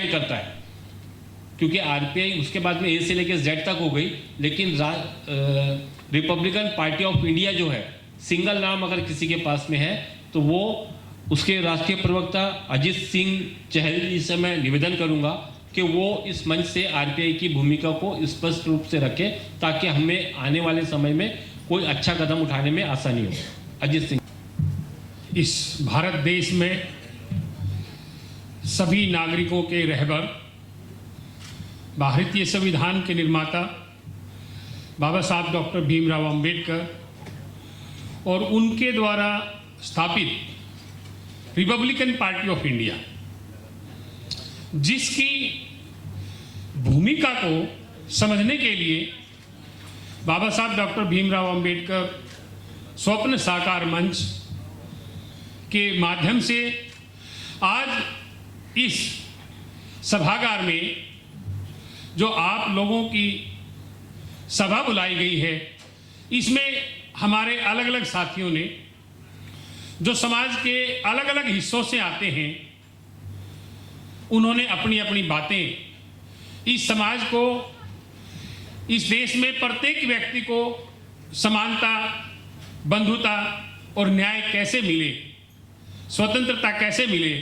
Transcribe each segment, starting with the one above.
Decide करता है, क्योंकि आरपीआई उसके बाद में ए से लेकर जेड तक हो गई, लेकिन रिपब्लिकन पार्टी ऑफ इंडिया जो है, सिंगल नाम अगर किसी के पास में है तो वो उसके राष्ट्रीय प्रवक्ता अजीत सिंह चहल जी से मैं निवेदन करूंगा कि वो इस मंच से आरपीआई की भूमिका को स्पष्ट रूप से रखे, ताकि हमें आने वाले समय में कोई अच्छा कदम उठाने में आसानी हो। अजीत सिंह। इस भारत देश में सभी नागरिकों के रहबर, भारतीय संविधान के निर्माता बाबा साहब डॉक्टर भीमराव अंबेडकर और उनके द्वारा स्थापित रिपब्लिकन पार्टी ऑफ इंडिया, जिसकी भूमिका को समझने के लिए बाबा साहब डॉक्टर भीमराव अंबेडकर स्वप्न साकार मंच के माध्यम से आज इस सभागार में जो आप लोगों की सभा बुलाई गई है, इसमें हमारे अलग अलग साथियों ने, जो समाज के अलग अलग हिस्सों से आते हैं, उन्होंने अपनी अपनी बातें इस समाज को, इस देश में प्रत्येक व्यक्ति को समानता, बंधुता और न्याय कैसे मिले, स्वतंत्रता कैसे मिले,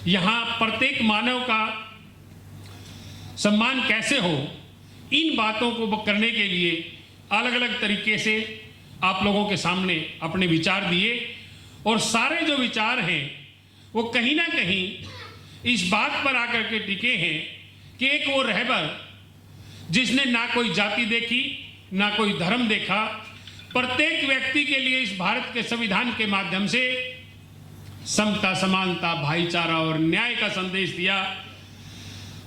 यहाँ प्रत्येक मानव का सम्मान कैसे हो, इन बातों को करने के लिए अलग अलग तरीके से आप लोगों के सामने अपने विचार दिए। और सारे जो विचार हैं वो कहीं ना कहीं इस बात पर आकर के टिके हैं कि एक वो रहबर जिसने ना कोई जाति देखी, ना कोई धर्म देखा, प्रत्येक व्यक्ति के लिए इस भारत के संविधान के माध्यम से समता, समानता, भाईचारा और न्याय का संदेश दिया।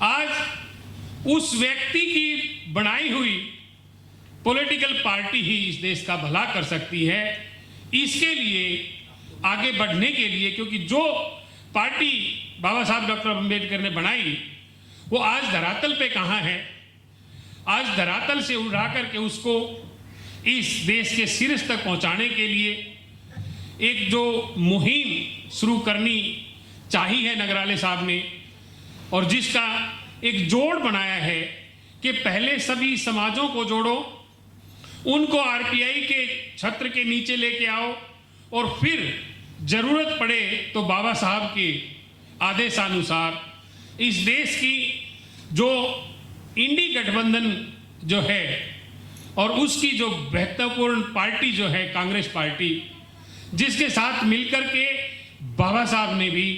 आज उस व्यक्ति की बनाई हुई पॉलिटिकल पार्टी ही इस देश का भला कर सकती है। इसके लिए आगे बढ़ने के लिए, क्योंकि जो पार्टी बाबा साहब डॉक्टर अंबेडकर ने बनाई वो आज धरातल पे कहाँ है, आज धरातल से उठा करके उसको इस देश के शीर्ष तक पहुंचाने के लिए एक जो मुहिम शुरू करनी चाहिए है नगराले साहब ने, और जिसका एक जोड़ बनाया है कि पहले सभी समाजों को जोड़ो, उनको आरपीआई के छत्र के नीचे लेके आओ, और फिर जरूरत पड़े तो बाबा साहब के आदेशानुसार इस देश की जो इंडी गठबंधन जो है और उसकी जो महत्वपूर्ण पार्टी जो है कांग्रेस पार्टी, जिसके साथ मिलकर के बाबा साहब ने भी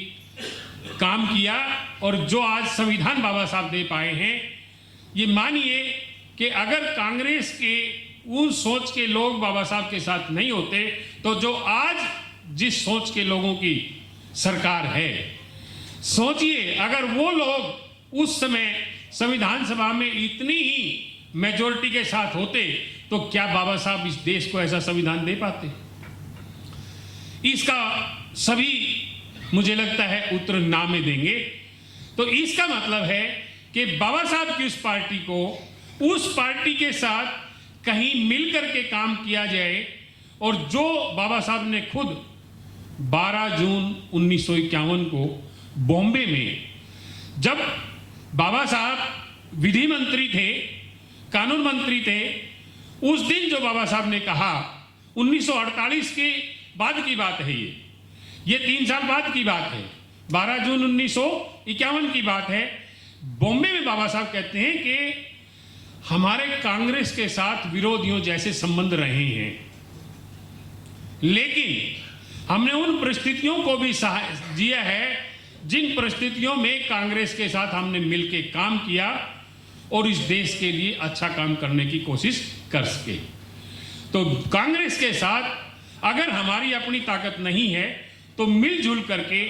काम किया और जो आज संविधान बाबा साहब दे पाए हैं, ये मानिए कि अगर कांग्रेस के उस सोच के लोग बाबा साहब के साथ नहीं होते तो जो आज जिस सोच के लोगों की सरकार है, सोचिए अगर वो लोग उस समय संविधान सभा में इतनी ही मेजॉरिटी के साथ होते तो क्या बाबा साहब इस देश को ऐसा संविधान दे पाते? इसका सभी मुझे लगता है उत्तर ना में देंगे। तो इसका मतलब है कि बाबा साहब की उस पार्टी को उस पार्टी के साथ कहीं मिलकर के काम किया जाए, और जो बाबा साहब ने खुद 12 जून 1951 को बॉम्बे में, जब बाबा साहब विधि मंत्री थे, कानून मंत्री थे, उस दिन जो बाबा साहब ने कहा, 1948 के बाद की बात है, ये 3 साल बाद की बात है, 12 जून 1951 की बात है। बॉम्बे में बाबा साहब कहते हैं कि हमारे कांग्रेस के साथ विरोधियों जैसे संबंध रहे हैं, लेकिन हमने उन परिस्थितियों को भी जिया है जिन परिस्थितियों में कांग्रेस के साथ हमने मिलकर काम किया और इस देश के लिए अच्छा काम करने की कोशिश कर सके। तो कांग्रेस के साथ अगर हमारी अपनी ताकत नहीं है तो मिलजुल करके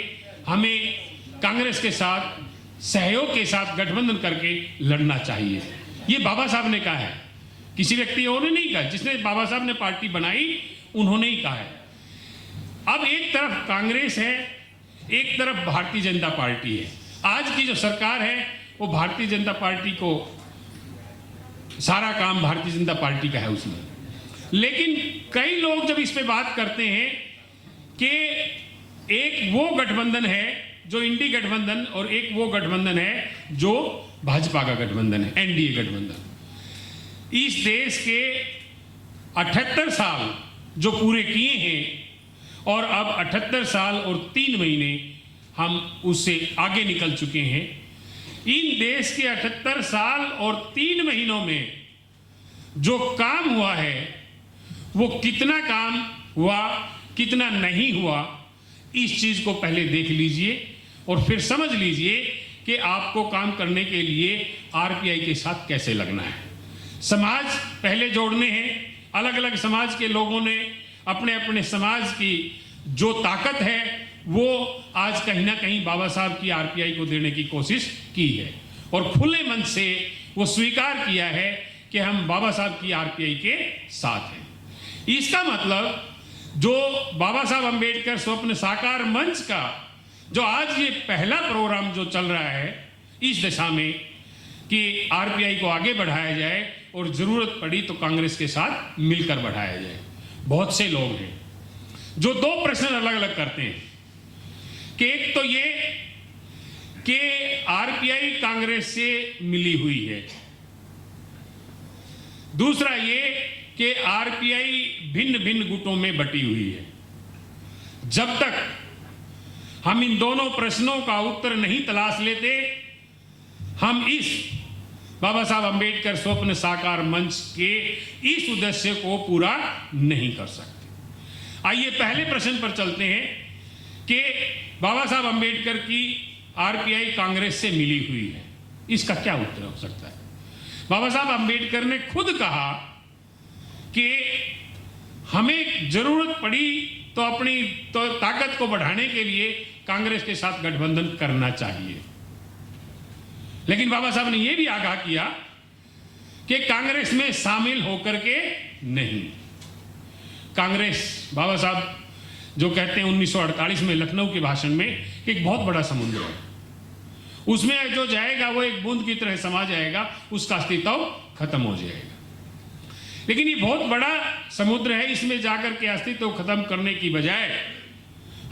हमें कांग्रेस के साथ सहयोग के साथ गठबंधन करके लड़ना चाहिए। ये बाबा साहब ने कहा है, किसी व्यक्ति और ने नहीं कहा। जिसने बाबा साहब ने पार्टी बनाई उन्होंने ही कहा है। अब एक तरफ कांग्रेस है, एक तरफ भारतीय जनता पार्टी है। आज की जो सरकार है वो भारतीय जनता पार्टी को, सारा काम भारतीय जनता पार्टी का है उसमें। लेकिन कई लोग जब इस पे बात करते हैं कि एक वो गठबंधन है जो इंडी गठबंधन और एक वो गठबंधन है जो भाजपा का गठबंधन है, एनडीए गठबंधन। इस देश के 78 साल जो पूरे किए हैं और अब 78 साल और 3 महीने हम उससे आगे निकल चुके हैं। इन देश के 78 साल और 3 महीनों में जो काम हुआ है वो कितना काम हुआ, कितना नहीं हुआ, इस चीज को पहले देख लीजिए और फिर समझ लीजिए कि आपको काम करने के लिए आरपीआई के साथ कैसे लगना है। समाज पहले जोड़ने हैं, अलग अलग समाज के लोगों ने अपने अपने समाज की जो ताकत है वो आज कहीं ना कहीं बाबा साहब की आरपीआई को देने की कोशिश की है और खुले मन से वो स्वीकार किया है कि हम बाबा साहब की आरपीआई के साथ हैं। इसका मतलब जो बाबा साहब अंबेडकर स्वप्न साकार मंच का जो आज ये पहला प्रोग्राम जो चल रहा है इस दिशा में कि आरपीआई को आगे बढ़ाया जाए और जरूरत पड़ी तो कांग्रेस के साथ मिलकर बढ़ाया जाए। बहुत से लोग हैं जो 2 प्रश्न अलग अलग करते हैं कि एक तो ये कि आरपीआई कांग्रेस से मिली हुई है, दूसरा ये कि आरपीआई भिन्न भिन्न गुटों में बटी हुई है। जब तक हम इन दोनों प्रश्नों का उत्तर नहीं तलाश लेते हम इस बाबा साहब अंबेडकर स्वप्न साकार मंच के इस उद्देश्य को पूरा नहीं कर सकते। आइए पहले प्रश्न पर चलते हैं कि बाबा साहब अंबेडकर की आरपीआई कांग्रेस से मिली हुई है, इसका क्या उत्तर हो सकता है। बाबा साहब अंबेडकर ने खुद कहा कि हमें जरूरत पड़ी तो अपनी तो ताकत को बढ़ाने के लिए कांग्रेस के साथ गठबंधन करना चाहिए। लेकिन बाबा साहब ने यह भी आगाह किया कि कांग्रेस में शामिल होकर के नहीं। कांग्रेस बाबा साहब जो कहते हैं 1948 में लखनऊ के भाषण में कि एक बहुत बड़ा समुद्र है, उसमें जो जाएगा वो एक बूंद की तरह समा जाएगा, उसका अस्तित्व खत्म हो जाएगा। लेकिन ये बहुत बड़ा समुद्र है, इसमें जाकर के अस्तित्व खत्म करने की बजाय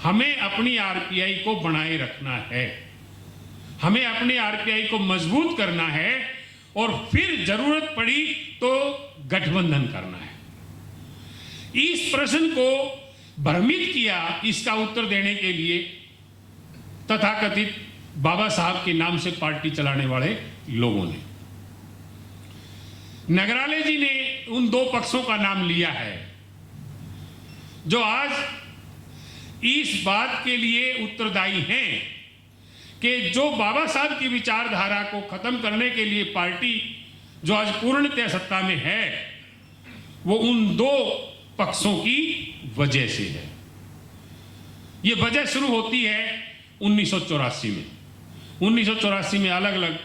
हमें अपनी आरपीआई को बनाए रखना है, हमें अपनी आरपीआई को मजबूत करना है और फिर जरूरत पड़ी तो गठबंधन करना है। इस प्रश्न को भ्रमित किया इसका उत्तर देने के लिए तथाकथित बाबा साहब के नाम से पार्टी चलाने वाले लोगों ने। नगराले जी ने उन 2 पक्षों का नाम लिया है जो आज इस बात के लिए उत्तरदायी हैं कि जो बाबा साहब की विचारधारा को खत्म करने के लिए पार्टी जो आज पूर्णतः सत्ता में है वो उन 2 पक्षों की वजह से है। ये वजह शुरू होती है 1984 में। 1984 में अलग अलग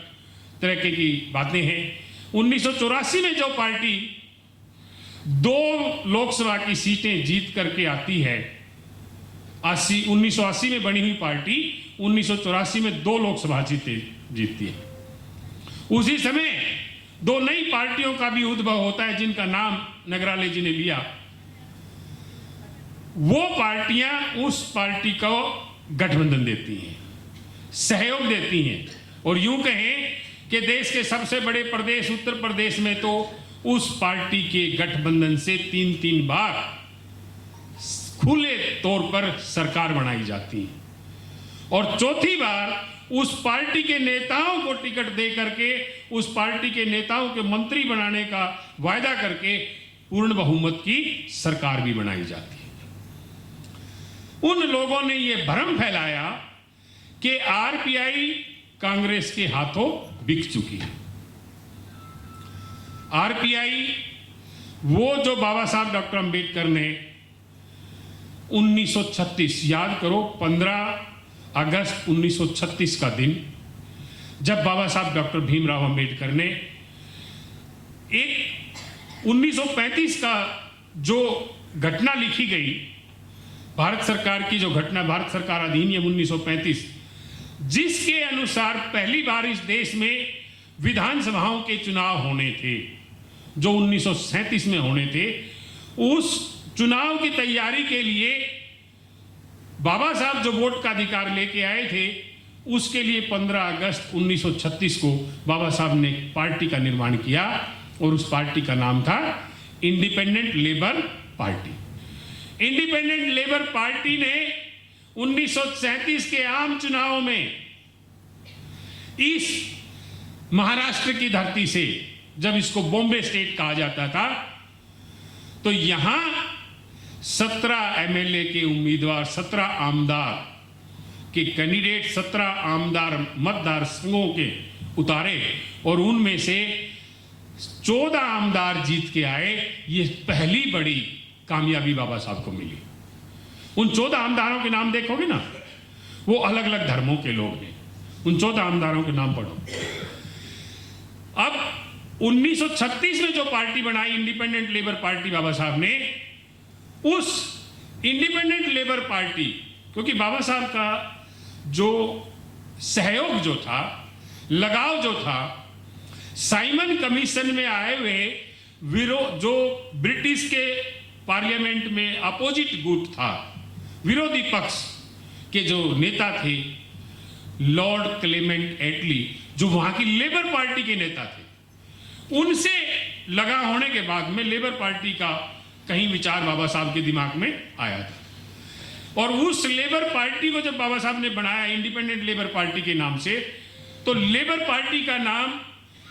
तरह की बातें हैं। 1984 में जो पार्टी 2 लोकसभा की सीटें जीत करके आती है, 1980 में बनी हुई पार्टी 1984 में 2 लोकसभा जीतती है। उसी समय 2 नई पार्टियों का भी उद्भव होता है जिनका नाम नगराले जी ने लिया। वो पार्टियां उस पार्टी को गठबंधन देती हैं, सहयोग देती हैं और यूं कहें कि देश के सबसे बड़े प्रदेश उत्तर प्रदेश में तो उस पार्टी के गठबंधन से 3-3 बार खुले तौर पर सरकार बनाई जाती है और चौथी बार उस पार्टी के नेताओं को टिकट दे करके उस पार्टी के नेताओं के मंत्री बनाने का वायदा करके पूर्ण बहुमत की सरकार भी बनाई जाती है। उन लोगों ने यह भ्रम फैलाया कि आरपीआई कांग्रेस के हाथों बिक चुकी है। आरपीआई वो जो बाबा साहब डॉक्टर अंबेडकर ने 1936, याद करो 15 अगस्त 1936 का दिन, जब बाबा साहब डॉक्टर भीमराव अंबेडकर ने एक 1935 का जो घटना लिखी गई, भारत सरकार की जो घटना, भारत सरकार अधिनियम 1935, जिसके अनुसार पहली बार इस देश में विधानसभाओं के चुनाव होने थे जो 1937 में होने थे, उस चुनाव की तैयारी के लिए बाबा साहब जो वोट का अधिकार लेके आए थे, उसके लिए 15 अगस्त 1936 को बाबा साहब ने पार्टी का निर्माण किया और उस पार्टी का नाम था independent labour party. Independent labour party ने 1937 के आम चुनाव में इस महाराष्ट्र की धरती से, जब इसको बॉम्बे स्टेट कहा जाता था, तो यहां 17 एमएलए के उम्मीदवार, 17 आमदार के कैंडिडेट, 17 आमदार मतदार संघों के उतारे और उनमें से 14 आमदार जीत के आए। ये पहली बड़ी कामयाबी बाबा साहब को मिली। उन 14 आमदारों के नाम देखोगे ना, वो अलग अलग धर्मों के लोग हैं। उन 14 आमदारों के नाम पढ़ो। अब 1936 में जो पार्टी बनाई इंडिपेंडेंट लेबर पार्टी बाबा साहब ने, उस इंडिपेंडेंट लेबर पार्टी, क्योंकि बाबा साहब का जो सहयोग जो था, लगाव जो था, साइमन कमीशन में आए हुए विरोध, जो ब्रिटिश के पार्लियामेंट में अपोजिट गुट था, विरोधी पक्ष के जो नेता थे, लॉर्ड क्लेमेंट एटली, जो वहां की लेबर पार्टी के नेता थे, उनसे लगा होने के बाद में लेबर पार्टी का कहीं विचार बाबा साहब के दिमाग में आया था। और उस लेबर पार्टी को जब बाबा साहब ने बनाया इंडिपेंडेंट लेबर पार्टी के नाम से, तो लेबर पार्टी का नाम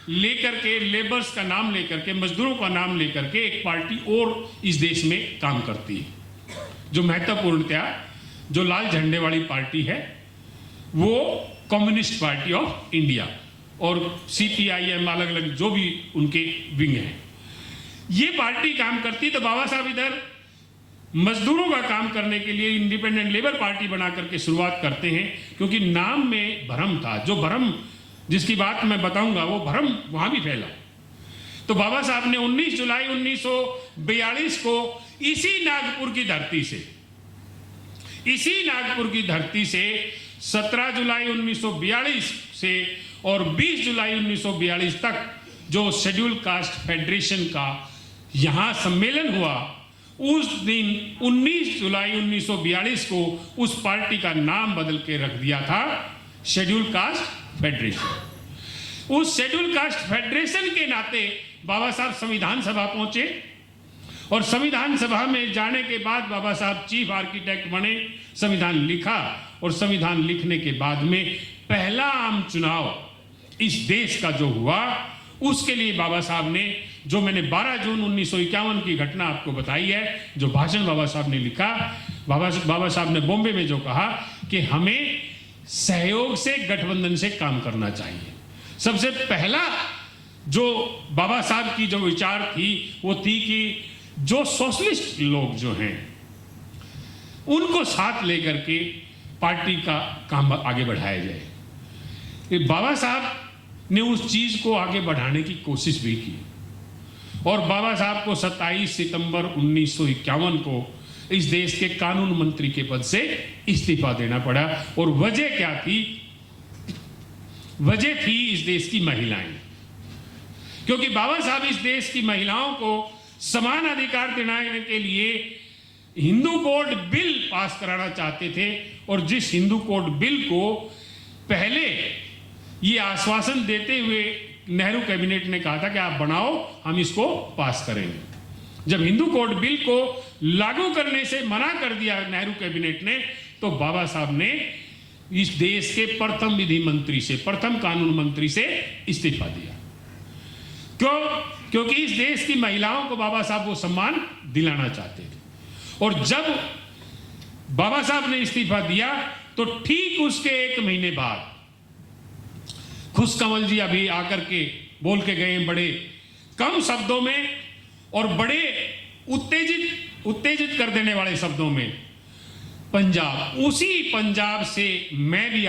लेकर के, लेबर्स का नाम लेकर के, मजदूरों का नाम लेकर के एक पार्टी और इस देश में काम करती है, जो महत्वपूर्णतया जो लाल झंडे वाली पार्टी है, वो कम्युनिस्ट पार्टी ऑफ इंडिया, और CPIM, अलग अलग जो भी उनके विंग हैं, ये पार्टी काम करती। तो बाबा साहब इधर मजदूरों का काम करने के लिए इंडिपेंडेंट लेबर पार्टी बना करके शुरुआत करते हैं, क्योंकि नाम में भ्रम था। जो भ्रम जिसकी बात मैं बताऊंगा, वो भ्रम वहां भी फैला। तो बाबा साहब ने 19 जुलाई 1942 को इसी नागपुर की धरती से 17 जुलाई 1942 से और 20 जुलाई 1942 तक जो शेड्यूल कास्ट फेडरेशन का यहां सम्मेलन हुआ, उस दिन 19 जुलाई 1942 को उस पार्टी का नाम बदल के रख दिया था शेड्यूल कास्ट फेडरेशन। उस शेड्यूल कास्ट फेडरेशन के नाते बाबा साहब संविधान सभा पहुंचे और संविधान सभा में जाने के बाद बाबा साहब चीफ आर्किटेक्ट बने, संविधान लिखा और संविधान लिखने के बाद में पहला आम चुनाव इस देश का जो हुआ, उसके लिए बाबा साहब ने, जो मैंने 12 जून 1951 की घटना आपको बताई है, जो भाषण बाबा साहब ने लिखा, बाबा साहब ने बॉम्बे में जो कहा कि हमें सहयोग से, गठबंधन से काम करना चाहिए। सबसे पहला जो बाबा साहब की जो विचार थी, वो थी कि जो सोशलिस्ट लोग जो हैं, उनको साथ लेकर के पार्टी का काम आगे बढ़ाया जाए। बाबा साहब ने उस चीज को आगे बढ़ाने की कोशिश भी की और बाबा साहब को 27 सितंबर 1951 को इस देश के कानून मंत्री के पद से इस्तीफा देना पड़ा। और वजह क्या थी? वजह थी इस देश की महिलाएं, क्योंकि बाबा साहब इस देश की महिलाओं को समान अधिकार दिलाने के लिए हिंदू कोड बिल पास कराना चाहते थे। और जिस हिंदू कोड बिल को पहले ये आश्वासन देते हुए नेहरू कैबिनेट ने कहा था कि आप बनाओ, हम इसको पास करेंगे। जब हिंदू कोड बिल को लागू करने से मना कर दिया नेहरू कैबिनेट ने, तो बाबा साहब ने इस देश के प्रथम विधि मंत्री से, प्रथम कानून मंत्री से इस्तीफा दिया। क्यों? क्योंकि इस देश की महिलाओं को बाबा साहब वो सम्मान दिलाना चाहते थे। और जब बाबा साहब ने इस्तीफा दिया, तो ठीक उसके 1 महीने बाद खुशकमल जी अभी आकर के बोल के गए, बड़े कम शब्दों में और बड़े उत्तेजित कर देने वाले शब्दों में, पंजाब, उसी पंजाब से मैं भी